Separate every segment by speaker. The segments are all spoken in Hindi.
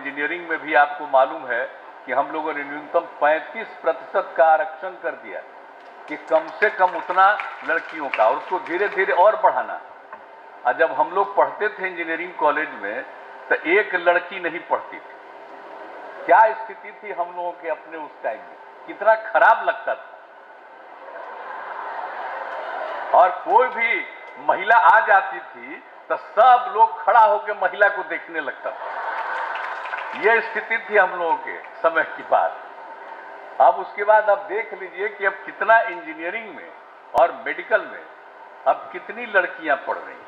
Speaker 1: इंजीनियरिंग में भी आपको मालूम है कि हम लोगों ने न्यूनतम 35% का आरक्षण कर दिया कि कम से कम उतना लड़कियों का, और उसको धीरे धीरे और बढ़ाना। और जब हम लोग पढ़ते थे इंजीनियरिंग कॉलेज में तो एक लड़की नहीं पढ़ती थी। क्या स्थिति थी हम लोगों के अपने उस टाइम में, कितना खराब लगता था। और कोई भी महिला आ जाती थी तो सब लोग खड़ा होकर महिला को देखने लगता था। यह स्थिति थी हम लोगों के समय की बात। अब उसके बाद आप देख लीजिए कि अब कितना इंजीनियरिंग में और मेडिकल में अब कितनी लड़कियां पढ़ रही हैं।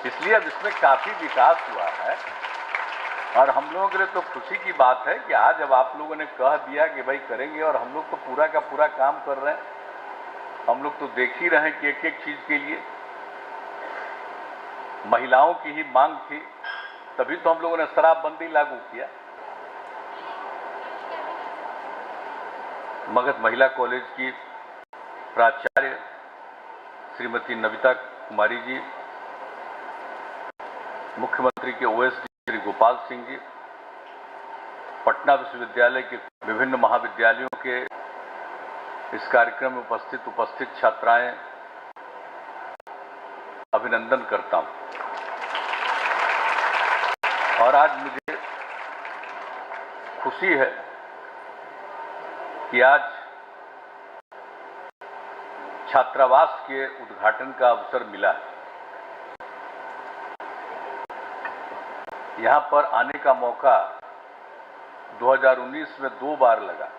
Speaker 1: इसलिए अब इसमें काफी विकास हुआ है और हम लोगों के लिए तो खुशी की बात है कि आज अब आप लोगों ने कह दिया कि भाई करेंगे, और हम लोग तो पूरा का पूरा काम कर रहे हैं। हम लोग तो देख ही रहे हैं कि एक एक चीज के लिए महिलाओं की ही मांग थी, तभी तो हम लोगों ने शराबबंदी लागू किया। मगध महिला कॉलेज की प्राचार्य श्रीमती नविता कुमारी जी, मुख्यमंत्री के ओएसडी श्री गोपाल सिंह जी, पटना विश्वविद्यालय के विभिन्न महाविद्यालयों के इस कार्यक्रम में उपस्थित छात्राएं, अभिनंदन करता हूं। और आज मुझे खुशी है कि आज छात्रावास के उद्घाटन का अवसर मिला है। यहां पर आने का मौका 2019 में 2 बार लगा,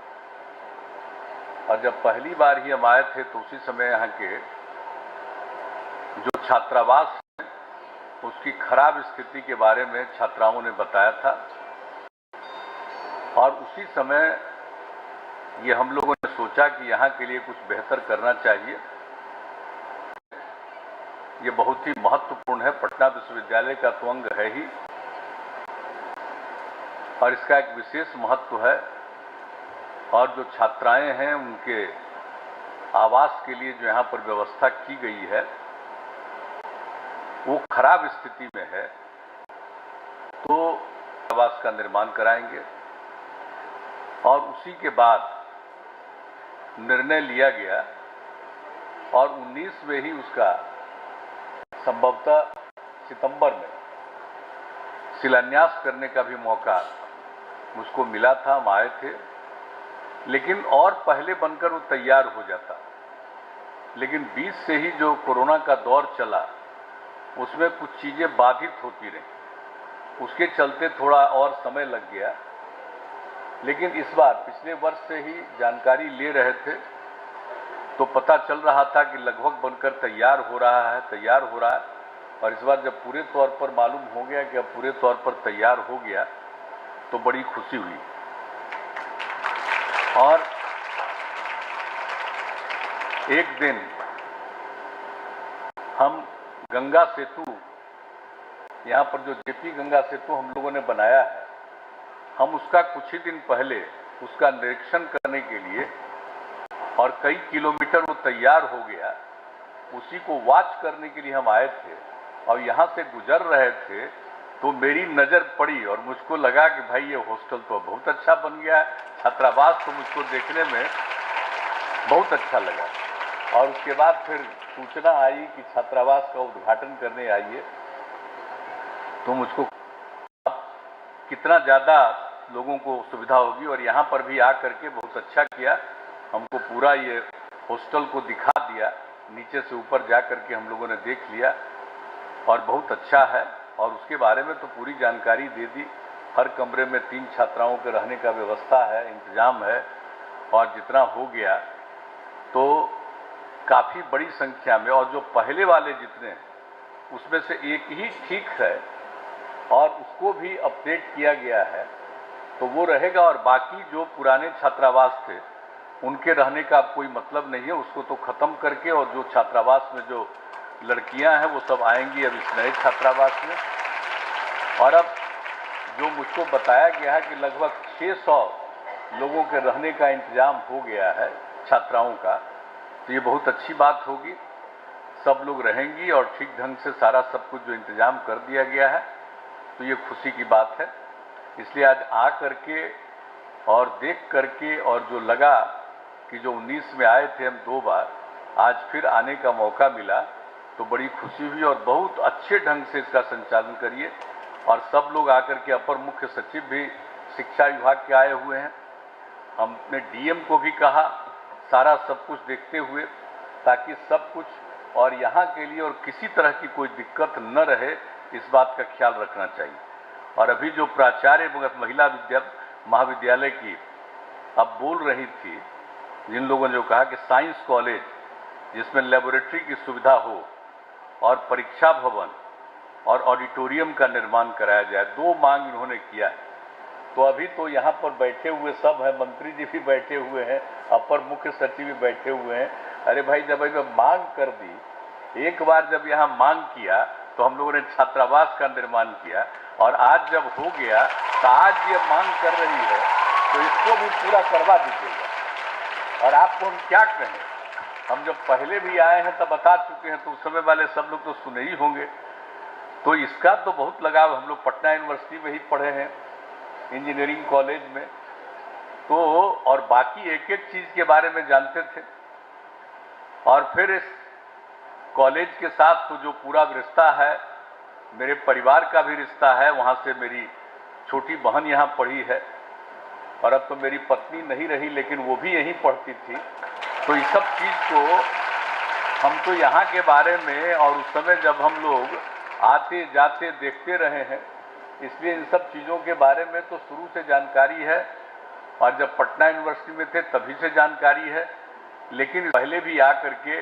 Speaker 1: और जब पहली बार ही हम आए थे तो उसी समय यहाँ के जो छात्रावास है उसकी खराब स्थिति के बारे में छात्राओं ने बताया था, और उसी समय ये हम लोगों ने सोचा कि यहाँ के लिए कुछ बेहतर करना चाहिए। ये बहुत ही महत्वपूर्ण है, पटना विश्वविद्यालय का तो अंग है ही, और इसका एक विशेष महत्व है। और जो छात्राएं हैं उनके आवास के लिए जो यहाँ पर व्यवस्था की गई है वो खराब स्थिति में है, तो आवास का निर्माण कराएंगे। और उसी के बाद निर्णय लिया गया और 19 में ही उसका संभवतः सितंबर में शिलान्यास करने का भी मौका मुझको मिला था। हम आए थे, लेकिन और पहले बनकर वो तैयार हो जाता, लेकिन बीच से ही जो कोरोना का दौर चला उसमें कुछ चीजें बाधित होती रही, उसके चलते थोड़ा और समय लग गया। लेकिन इस बार पिछले वर्ष से ही जानकारी ले रहे थे तो पता चल रहा था कि लगभग बनकर तैयार हो रहा है। और इस बार जब पूरे तौर पर मालूम हो गया कि अब पूरे तौर पर तैयार हो गया तो बड़ी खुशी हुई। और एक दिन हम गंगा सेतु, यहाँ पर जो जेपी गंगा सेतु हम लोगों ने बनाया है, हम उसका कुछ ही दिन पहले उसका निरीक्षण करने के लिए, और कई किलोमीटर वो तैयार हो गया, उसी को वॉच करने के लिए हम आए थे। और यहाँ से गुजर रहे थे तो मेरी नज़र पड़ी और मुझको लगा कि भाई ये हॉस्टल तो बहुत अच्छा बन गया है, छात्रावास तो मुझको देखने में बहुत अच्छा लगा। और उसके बाद फिर सूचना आई कि छात्रावास का उद्घाटन करने आइए, तो मुझको कितना ज़्यादा लोगों को सुविधा होगी। और यहाँ पर भी आकर के बहुत अच्छा किया, हमको पूरा ये हॉस्टल को दिखा दिया, नीचे से ऊपर जा करके हम लोगों ने देख लिया और बहुत अच्छा है। और उसके बारे में तो पूरी जानकारी दे दी। हर कमरे में 3 छात्राओं के रहने का व्यवस्था है, इंतजाम है। और जितना हो गया तो काफ़ी बड़ी संख्या में, और जो पहले वाले जितने हैं उसमें से एक ही ठीक है और उसको भी अपडेट किया गया है तो वो रहेगा। और बाकी जो पुराने छात्रावास थे उनके रहने का कोई मतलब नहीं है, उसको तो ख़त्म करके, और जो छात्रावास में जो लड़कियां हैं वो सब आएंगी अब इस नए छात्रावास में। और अब जो मुझको बताया गया है कि लगभग 600 लोगों के रहने का इंतजाम हो गया है छात्राओं का, तो ये बहुत अच्छी बात होगी। सब लोग रहेंगी और ठीक ढंग से सारा सब कुछ जो इंतजाम कर दिया गया है, तो ये खुशी की बात है। इसलिए आज आ करके और देख करके और जो लगा कि जो 19 में आए थे हम 2 बार, आज फिर आने का मौका मिला तो बड़ी खुशी हुई। और बहुत अच्छे ढंग से इसका संचालन करिए। और सब लोग आकर के, अपर मुख्य सचिव भी शिक्षा विभाग के आए हुए हैं, हमने डीएम को भी कहा सारा सब कुछ देखते हुए, ताकि सब कुछ और यहाँ के लिए और किसी तरह की कोई दिक्कत न रहे, इस बात का ख्याल रखना चाहिए। और अभी जो प्राचार्य महिला महाविद्यालय की अब बोल रही थी, जिन लोगों ने जो कहा कि साइंस कॉलेज जिसमें लेबोरेटरी की सुविधा हो और परीक्षा भवन और ऑडिटोरियम का निर्माण कराया जाए, 2 मांग इन्होंने किया है। तो अभी तो यहाँ पर बैठे हुए सब हैं, मंत्री जी भी बैठे हुए हैं, अपर मुख्य सचिव भी बैठे हुए हैं। अरे भाई, जब अभी मांग कर दी, एक बार जब यहाँ मांग किया तो हम लोगों ने छात्रावास का निर्माण किया, और आज जब हो गया तो आज ये मांग कर रही है, तो इसको भी पूरा करवा दीजिएगा। और आपको हम क्या कहें, हम जब पहले भी आए हैं तब बता चुके हैं, तो उस समय वाले सब लोग तो सुने ही होंगे। तो इसका तो बहुत लगाव, हम लोग पटना यूनिवर्सिटी में ही पढ़े हैं, इंजीनियरिंग कॉलेज में, तो और बाकी एक एक चीज के बारे में जानते थे। और फिर इस कॉलेज के साथ तो जो पूरा रिश्ता है, मेरे परिवार का भी रिश्ता है, वहाँ से मेरी छोटी बहन यहाँ पढ़ी है, और अब तो मेरी पत्नी नहीं रही, लेकिन वो भी यहीं पढ़ती थी। तो इस सब चीज़ को हम तो यहाँ के बारे में, और उस समय जब हम लोग आते जाते देखते रहे हैं, इसलिए इन सब चीज़ों के बारे में तो शुरू से जानकारी है, और जब पटना यूनिवर्सिटी में थे तभी से जानकारी है। लेकिन पहले भी आ करके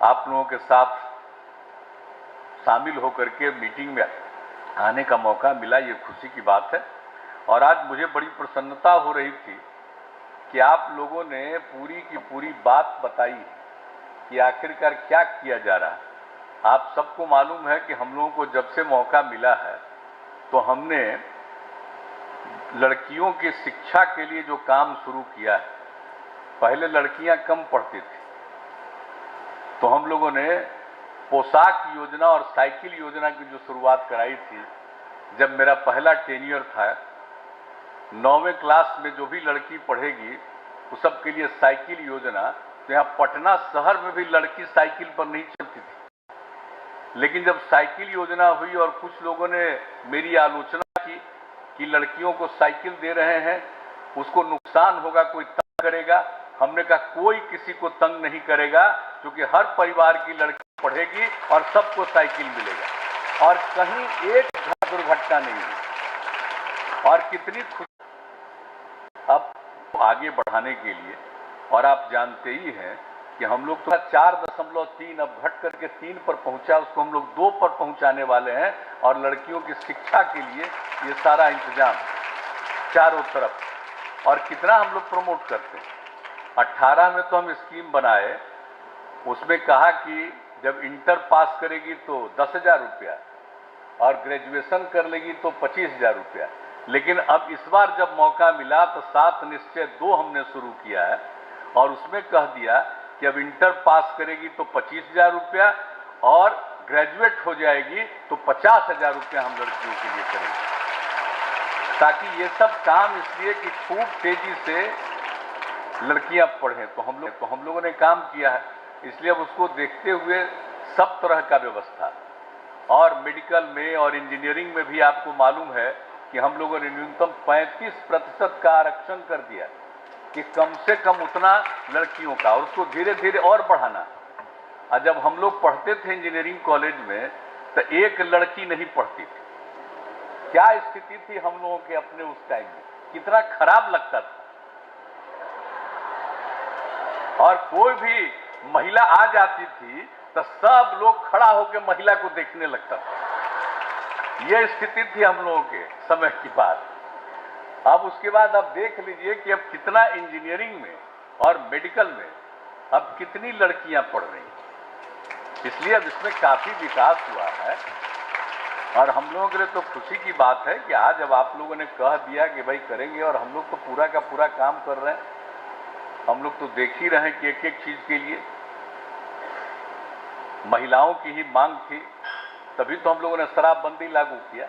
Speaker 1: आप लोगों के साथ शामिल होकर के मीटिंग में आने का मौका मिला, ये खुशी की बात है। और आज मुझे बड़ी प्रसन्नता हो रही थी कि आप लोगों ने पूरी की पूरी बात बताई कि आखिरकार क्या किया जा रहा है। आप सबको मालूम है कि हम लोगों को जब से मौका मिला है, तो हमने लड़कियों की शिक्षा के लिए जो काम शुरू किया है, पहले लड़कियां कम पढ़ती थी, तो हम लोगों ने पोशाक योजना और साइकिल योजना की जो शुरुआत कराई थी, जब मेरा पहला टेन्योर था, 9वीं क्लास में जो भी लड़की पढ़ेगी उस सब के लिए साइकिल योजना। तो यहाँ पटना शहर में भी लड़की साइकिल पर नहीं चलती थी, लेकिन जब साइकिल योजना हुई और कुछ लोगों ने मेरी आलोचना की कि लड़कियों को साइकिल दे रहे हैं, उसको नुकसान होगा, कोई तंग करेगा, हमने कहा कोई किसी को तंग नहीं करेगा, क्योंकि हर परिवार की लड़की पढ़ेगी और सबको साइकिल मिलेगा, और कहीं एक दुर्घटना नहीं हुई। और कितनी खुशी अब आगे बढ़ाने के लिए, और आप जानते ही हैं कि हम लोग तो 4.3 अब घट करके 3 पर पहुंचा, उसको हम लोग 2 पर पहुंचाने वाले हैं। और लड़कियों की शिक्षा के लिए ये सारा इंतजाम चारों तरफ, और कितना हम लोग प्रमोट करते हैं। 18 में तो हम स्कीम बनाए, उसमें कहा कि जब इंटर पास करेगी तो 10,000 रुपया, और ग्रेजुएशन कर लेगी तो 25,000 रुपया। लेकिन अब इस बार जब मौका मिला तो 7 निश्चय 2 हमने शुरू किया है, और उसमें कह दिया कि अब इंटर पास करेगी तो 25,000 रुपया, और ग्रेजुएट हो जाएगी तो 50,000 रुपया हम लड़कियों के लिए करेंगे। ताकि ये सब काम इसलिए कि खूब तेजी से लड़कियां पढ़ें, तो हम लोगों ने काम किया है। इसलिए अब उसको देखते हुए सब तरह का व्यवस्था, और मेडिकल में और इंजीनियरिंग में भी आपको मालूम है कि हम लोगों ने न्यूनतम 35% का आरक्षण कर दिया कि कम से कम उतना लड़कियों का, और उसको धीरे धीरे और बढ़ाना। और जब हम लोग पढ़ते थे इंजीनियरिंग कॉलेज में, तो एक लड़की नहीं पढ़ती थी। क्या स्थिति थी हम लोगों के अपने उस टाइम में, कितना खराब लगता था। और कोई भी महिला आ जाती थी तो सब लोग खड़ा होकर महिला को देखने लगता था। यह स्थिति थी हम लोगों के समय की बात। अब उसके बाद आप देख लीजिए कि अब कितना इंजीनियरिंग में और मेडिकल में अब कितनी लड़कियां पढ़ रही हैं। इसलिए अब इसमें काफी विकास हुआ है, और हम लोगों के लिए तो खुशी की बात है कि आज अब आप लोगों ने कह दिया कि भाई करेंगे, और हम लोग तो पूरा का पूरा काम कर रहे हैं। हम लोग तो देख ही रहे हैं कि एक एक चीज के लिए महिलाओं की ही मांग थी, तभी तो हम लोगों ने शराबबंदी लागू किया।